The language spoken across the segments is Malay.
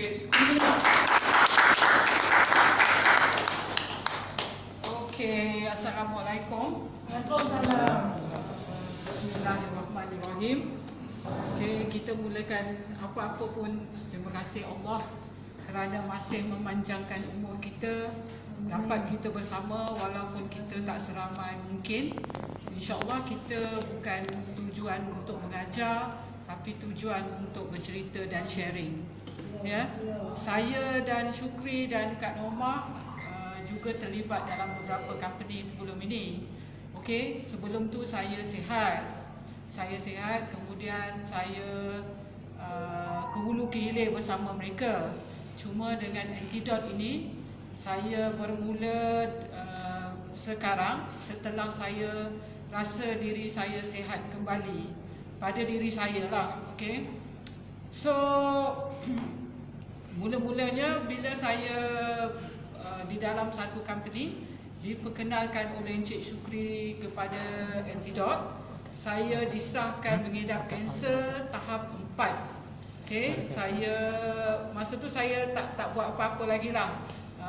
sikit. Okey, Assalamualaikum. Waalaikumsalam. Bismillahirrahmanirrahim. Okey, kita mulakan apa-apa pun. Terima kasih Allah kerana masih memanjangkan umur kita, dapat kita bersama walaupun kita tak seramai mungkin. InsyaAllah kita bukan tujuan untuk mengajar, tapi tujuan untuk bercerita dan sharing. Ya, saya dan Syukri dan Kak Norma juga terlibat dalam beberapa company sebelum ini. Okey, sebelum tu saya sihat. Kemudian saya ke hulu ke hilir bersama mereka. Cuma dengan Antidote ini saya bermula sekarang setelah saya rasa diri saya sihat kembali pada diri saya lah. Okey. So mula-mulanya bila saya di dalam satu company diperkenalkan oleh Encik Syukri kepada Antidote, saya disahkan mengidap kanser tahap 4. Okey, saya masa tu saya tak buat apa-apa lagi lah.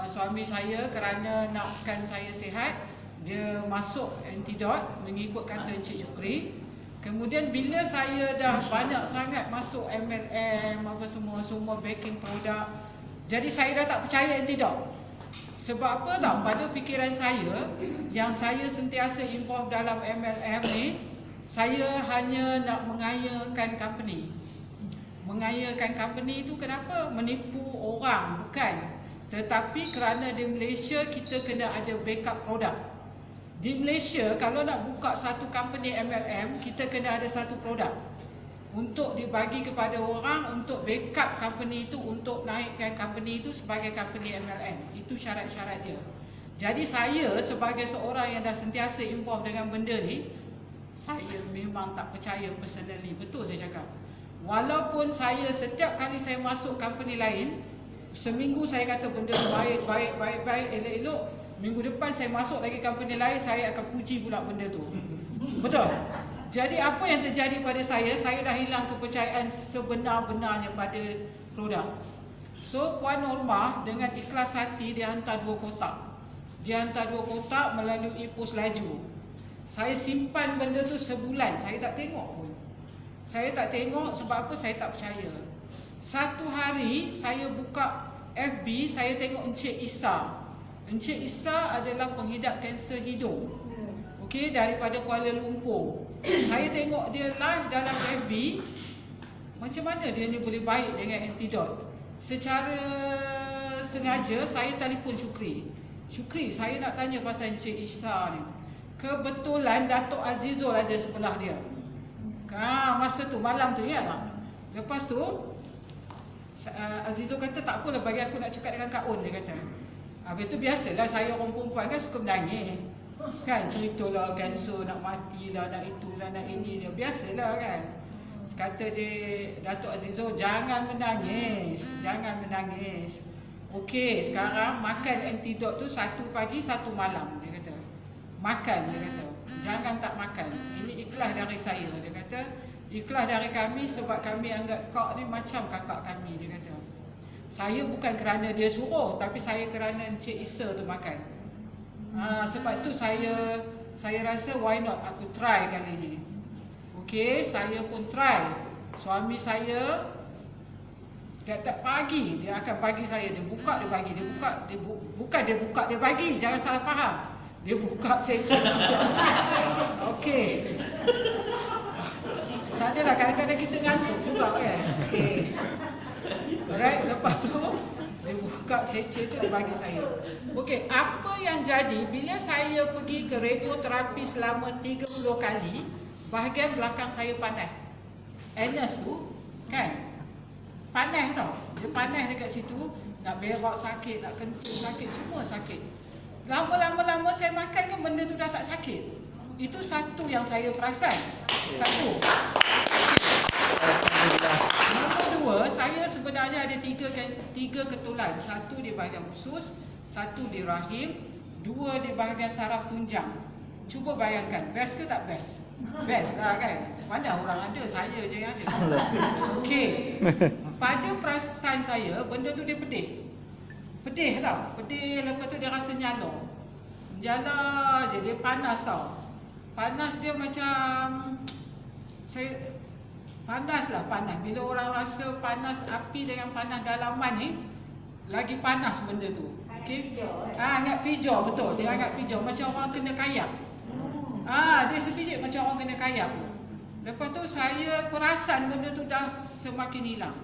Suami saya kerana nakkan saya sihat, dia masuk Antidote mengikut kata Encik Syukri. Kemudian bila saya dah banyak sangat masuk MLM apa semua baking produk, jadi saya dah tak percaya Antidote. Sebab apa tahu, pada fikiran saya yang saya sentiasa involve dalam MLM ni, saya hanya nak mengayakan company. Mengayakan company itu kenapa? Menipu orang, bukan. Tetapi kerana di Malaysia kita kena ada backup produk. Di Malaysia kalau nak buka satu company MLM, kita kena ada satu produk untuk dibagi kepada orang untuk backup company itu, untuk naikkan company itu sebagai company MLM. Itu syarat-syarat dia. Jadi saya sebagai seorang yang dah sentiasa involved dengan benda ni, saya memang tak percaya personally. Betul saya cakap. Walaupun saya setiap kali saya masuk company lain, seminggu saya kata benda baik, elok-elok. Minggu depan saya masuk lagi company lain, saya akan puji pula benda tu. Betul? Jadi apa yang terjadi pada saya dah hilang kepercayaan sebenar-benarnya pada produk. So Puan Norma dengan ikhlas hati dia hantar 2 kotak. Dia hantar 2 kotak melalui pos laju. Saya simpan benda tu sebulan, saya tak tengok pun. Saya tak tengok sebab apa? Saya tak percaya. Satu hari saya buka FB, saya tengok Encik Isa. Encik Isa adalah pengidap kanser hidung. Okey, daripada Kuala Lumpur. Saya tengok dia live dalam FB. Macam mana dia ni boleh baik dengan Antidote? Secara sengaja saya telefon Syukri. Syukri, saya nak tanya pasal Encik Isa ni. Kebetulan Datuk Azizul ada sebelah dia. Masa tu malam tu ya tak? Lepas tu Azizul kata tak apalah, bagi aku nak cakap dengan Kak On, dia kata. Habis tu biasalah saya orang perempuan kan suka menangis. Kan ceritalah kanser, nak matilah, nak itulah, nak ini dia. Biasalah kan. Kata dia, Datuk Azizul, jangan menangis. Jangan menangis. Okey, sekarang makan Antidote tu 1 pagi 1 malam, dia kata. Makan, dia kata. Jangan tak makan. Ini ikhlas dari saya, dia kata. Ikhlas dari kami sebab kami anggap kau ni macam kakak kami, dia kata. Saya bukan kerana dia suruh, tapi saya kerana Encik Isa tu makan. Sebab tu saya rasa why not aku try kali ni. Okey, saya pun try. Suami saya tiap-tiap pagi dia akan bagi saya, dia buka dia bagi, bukan dia buka dia bagi, jangan salah faham. Dia buka saya cakap. Okey. Tak adalah, kadang-kadang kita ngantuk juga kan. Okey. Alright, lepas tu dia buka seceh tu dia bagi saya. Okey, apa yang jadi bila saya pergi ke radioterapi selama 30 kali, bahagian belakang saya panas. Anus tu kan panas tau. Dia panas dekat situ, nak berak sakit, nak kentut sakit, semua sakit. Lama-lama saya makan kan benda tu dah tak sakit. Itu satu yang saya perasan. Satu. Nombor 2, saya sebenarnya ada tiga ketulan. Satu di bahagian usus, satu di rahim, 2 di bahagian saraf tunjang. Cuba bayangkan, best ke tak best? Best lah kan? Mana orang ada, saya je yang ada. Okey. Pada kawan saya, benda tu dia pedih. Pedih tau. Pedih, lepas tu dia rasa nyala. Nyala je, dia panas tau. Panas dia macam panas lah, panas. Bila orang rasa panas api dengan panas dalaman ni, lagi panas benda tu. Okey. Angat pijau, betul. Dia angat pijau macam orang kena kayak. Dia sebiji macam orang kena kayak. Lepas tu saya perasan benda tu dah semakin hilang.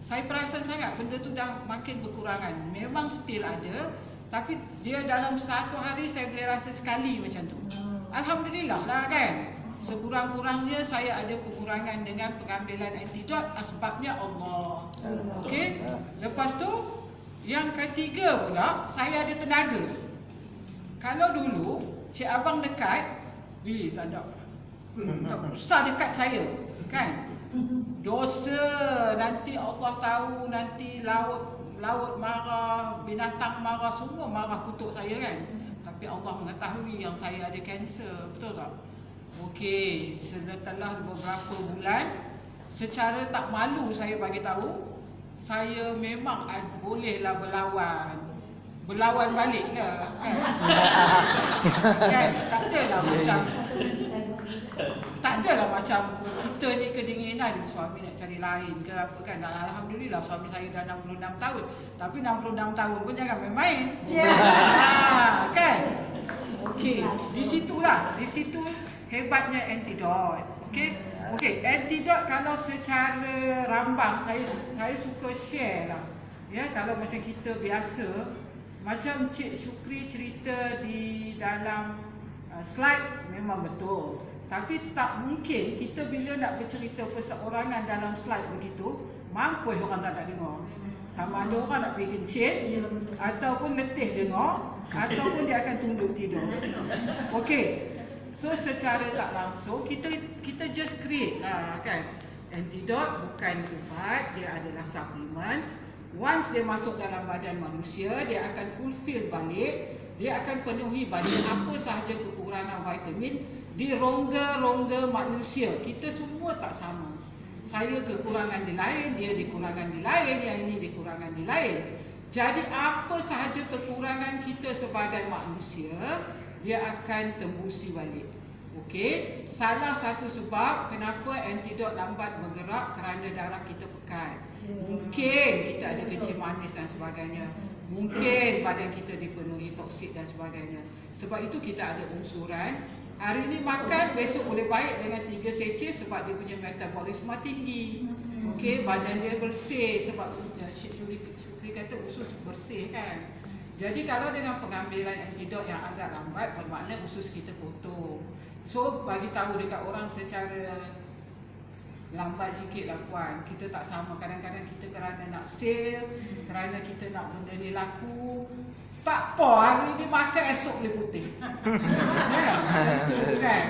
Saya perasan sangat benda tu dah makin berkurangan. Memang still ada, tapi dia dalam satu hari saya boleh rasa sekali macam tu. Alhamdulillah lah kan. Sekurang-kurangnya saya ada pengurangan dengan pengambilan antidot, sebabnya Allah. Okey. Lepas tu yang ketiga pula, saya ada tenaga. Kalau dulu cik abang dekat, tak ada. Tak usah dekat saya, kan? Dosa nanti Allah tahu, nanti laut marah, binatang marah, semua marah kutuk saya kan. Tapi Allah mengetahui yang saya ada kanser, betul tak? Okey, setelah beberapa bulan, secara tak malu saya bagi tahu, saya memang bolehlah berlawan balik lah kan. Kan? Tak adalah macam kita ni kedinginan suami nak cari lain ke apa kan. Alhamdulillah suami saya dah 66 tahun. Tapi 66 tahun pun jangan main-main. Kan? Okey, di situ hebatnya antidot. Okey, antidot kalau secara rambang saya suka share lah. Ya, kalau macam kita biasa, macam Cik Syukri cerita di dalam slide memang betul. Tapi tak mungkin kita bila nak bercerita perseorangan dalam slide begitu, mampus orang tak nak dengar. Sama ada orang nak pergi kencing, ataupun letih dengar, ataupun dia akan tunduk tidur. Okey. So secara tak langsung kita just create lah kan. Antidot bukan ubat, dia adalah supplements. Once dia masuk dalam badan manusia, dia akan fulfill balik, dia akan penuhi balik apa sahaja kekurangan vitamin di rongga-rongga manusia. Kita semua tak sama. Saya kekurangan di lain, dia dikurangan di lain, yang ini dikurangan di lain. Jadi apa sahaja kekurangan kita sebagai manusia, dia akan tembusi balik. Okey, salah satu sebab kenapa antidot lambat bergerak kerana darah kita pekat. Mungkin kita ada kencing manis dan sebagainya. Mungkin badan kita dipenuhi toksik dan sebagainya. Sebab itu kita ada unsuran. Hari ini makan, besok boleh baik dengan 3 seceh sebab dia punya metabolisme tinggi. Okey, badan dia bersih sebab Syukri kata usus bersih kan. Jadi kalau dengan pengambilan antidot yang agak lambat, bermakna usus kita kotor. So bagi tahu dekat orang secara lambat sikit lah puan. Kita tak sama. Kadang-kadang kita kerana nak sale, kerana kita nak benda ni laku, tak apa, hari ni makan esok boleh putih. Jangan macam tu kan.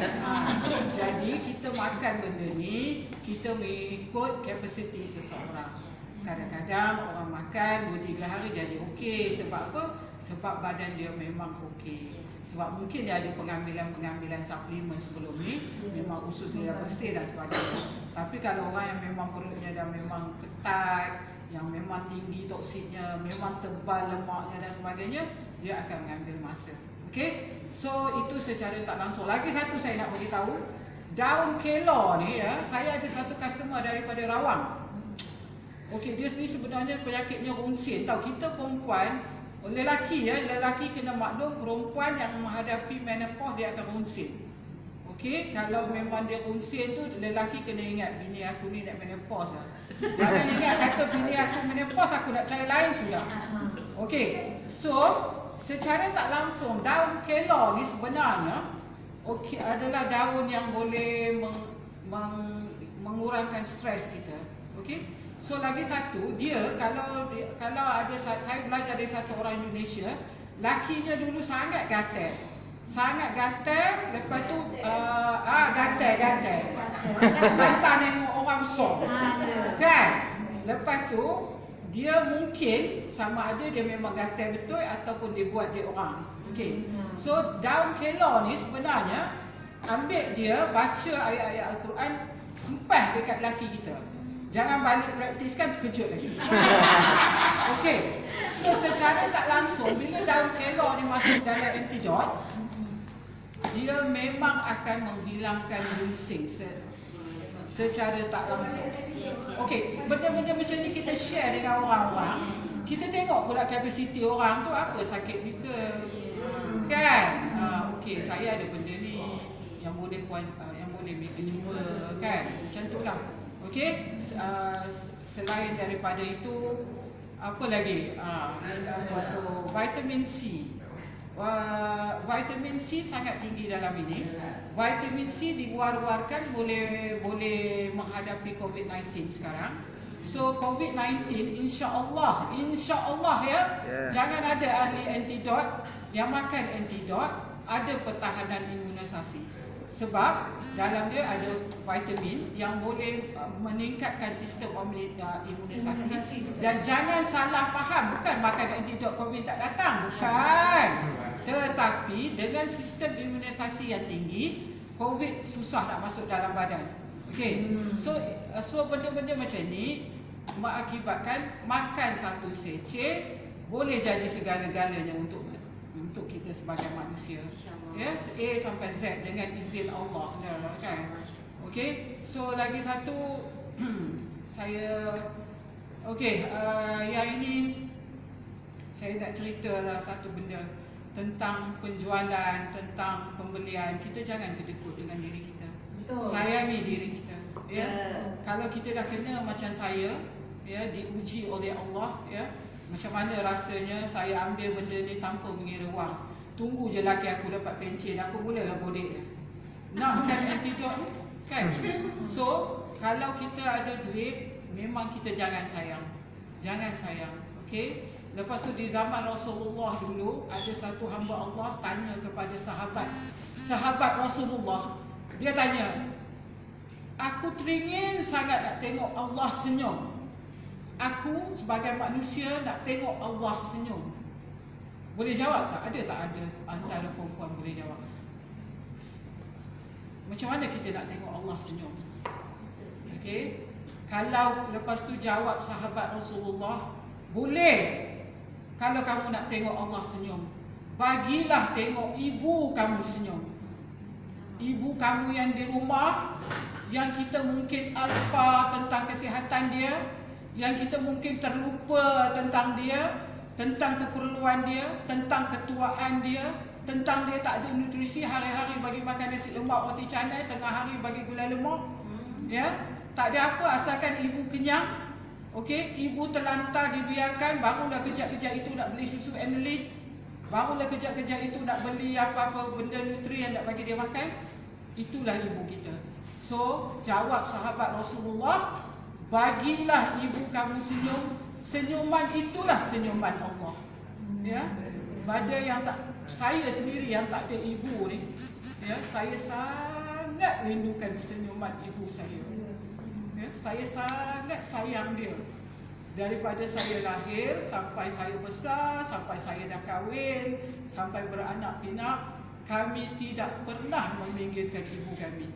Jadi kita makan benda ni, kita mengikut kapasiti seseorang. Kadang-kadang orang makan 2-3 hari jadi okey. Sebab apa? Sebab badan dia memang okey. Sebab mungkin dia ada pengambilan suplemen sebelum ni, memang usus dia dah bersih dan sebagainya. Tapi kalau orang yang memang perutnya dah memang ketat, yang memang tinggi toksiknya, memang tebal lemaknya dan sebagainya, dia akan mengambil masa. Okey? So itu secara tak langsung. Lagi satu saya nak beritahu, daun kelor ni ya, saya ada satu customer daripada Rawang. Okey, dia ni sebenarnya penyakitnya ronsen. Tahu kita perempuan, lelaki ya, lelaki kena maklum, perempuan yang menghadapi menopause dia akan ronsen. Okey, kalau memang dia ronsen tu, lelaki kena ingat, bini aku ni nak menopause lah. Jangan ingat kata bini aku menopause, aku nak cari lain sudah. Okey, so secara tak langsung daun kelor ni sebenarnya okey adalah daun yang boleh mengurangkan stres kita. Okey. So lagi satu, dia kalau ada, saya belajar dari satu orang Indonesia, lakinya dulu sangat gatal. Sangat gatal, lepas tu gatal. Mantap tengok orang besar. Kan? Lepas tu dia mungkin sama ada dia memang gatal betul ataupun dia buat dia orang. Okey. So daun kelor ni sebenarnya ambil dia baca ayat-ayat Al-Quran, hempah dekat laki kita. Jangan balik praktis kan terkejut lagi. Okey. So secara tak langsung bila daun kelor ni masuk dalam antidot, dia memang akan menghilangkan ginseng secara tak langsung. Okey, benda-benda macam ni kita share dengan orang-orang. Kita tengok pula kapasiti orang tu apa, sakit ke. Kan? Okey, saya ada benda ni yang boleh mereka cuba kan. Macam itulah. Okey, selain daripada itu apa lagi? Vitamin C. Vitamin C sangat tinggi dalam ini. Vitamin C diwar-warkan boleh menghadapi COVID-19 sekarang. So COVID-19 insya-Allah ya, jangan ada ahli antidot yang makan antidot ada pertahanan imunisasi. Sebab dalam dia ada vitamin yang boleh meningkatkan sistem imunisasi. Dan jangan salah faham, bukan makan antidot COVID tak datang, bukan. Tetapi dengan sistem imunisasi yang tinggi, COVID susah nak masuk dalam badan. Okey. So benda-benda macam ni mengakibatkan makan satu seceh boleh jadi segala-galanya untuk kita sebagai manusia. Ya, A sampai Z dengan izin Allah kan. Okey. So lagi satu saya yang ini saya nak ceritalah satu benda tentang penjualan, tentang pembelian. Kita jangan kedekut dengan diri kita. Betul. Sayangi diri kita. Ya. Kalau kita dah kena macam saya, ya, diuji oleh Allah, ya. Macam mana rasanya saya ambil benda ni tanpa mengira wang. Tunggu je laki aku dapat pencen, aku mulalah bodek dia. Nak makan antidot ni, kan? So, kalau kita ada duit, memang kita jangan sayang. Jangan sayang, okey? Lepas tu di zaman Rasulullah dulu, ada satu hamba Allah tanya kepada sahabat Rasulullah. Dia tanya, aku teringin sangat nak tengok Allah senyum. Aku sebagai manusia nak tengok Allah senyum. Boleh jawab tak? Ada tak ada antara perempuan boleh jawab? Macam mana kita nak tengok Allah senyum? Okey. Kalau lepas tu jawab sahabat Rasulullah, boleh. Kalau kamu nak tengok Allah senyum, bagilah tengok ibu kamu senyum. Ibu kamu yang di rumah, yang kita mungkin alpa tentang kesihatan dia, yang kita mungkin terlupa tentang dia, tentang keperluan dia, tentang ketuaan dia, tentang dia tak ada nutrisi, hari-hari bagi makan nasi lemak roti canai, tengah hari bagi gula lemak. Ya, tak ada apa asalkan ibu kenyang. Okey, ibu terlantar dibiarkan, barulah kejap-kejap itu nak beli susu Enlin, barulah kejap-kejap itu nak beli apa-apa benda nutrien nak bagi dia makan. Itulah ibu kita. So, jawab sahabat Rasulullah, bagilah ibu kamu senyum. Senyuman itulah senyuman Allah. Ya. Pada yang tak, saya sendiri yang tak ada ibu ni, ya, saya sangat rindukan senyuman ibu saya. Ya, saya sangat sayang dia. Daripada saya lahir sampai saya besar, sampai saya dah kahwin, sampai beranak pinak, kami tidak pernah meminggirkan ibu kami.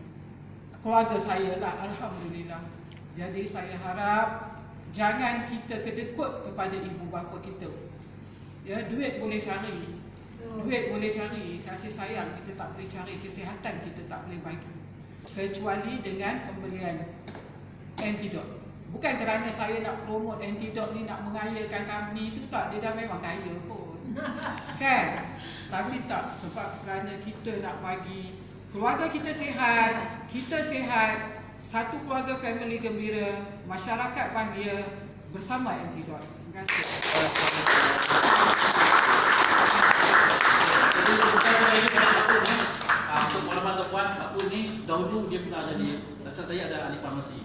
Keluarga saya lah, alhamdulillah. Jadi saya harap jangan kita kedekut kepada ibu bapa kita. Ya, duit boleh cari. Duit boleh cari, kasih sayang kita tak boleh cari, kesihatan kita tak boleh bagi. Kecuali dengan pembelian antidot. Bukan kerana saya nak promote antidot ni nak mengayakan kami tu tak, dia dah memang kaya pun. Kan? Tapi tak, sebab kerana kita nak bagi keluarga kita sihat, satu keluarga family gembira, masyarakat bahagia bersama antidot. Terima kasih. Untuk pengalaman tuan-tuan, Pak Pun ni dahulu dia pernah jadi, rasa saya ada ahli farmasi.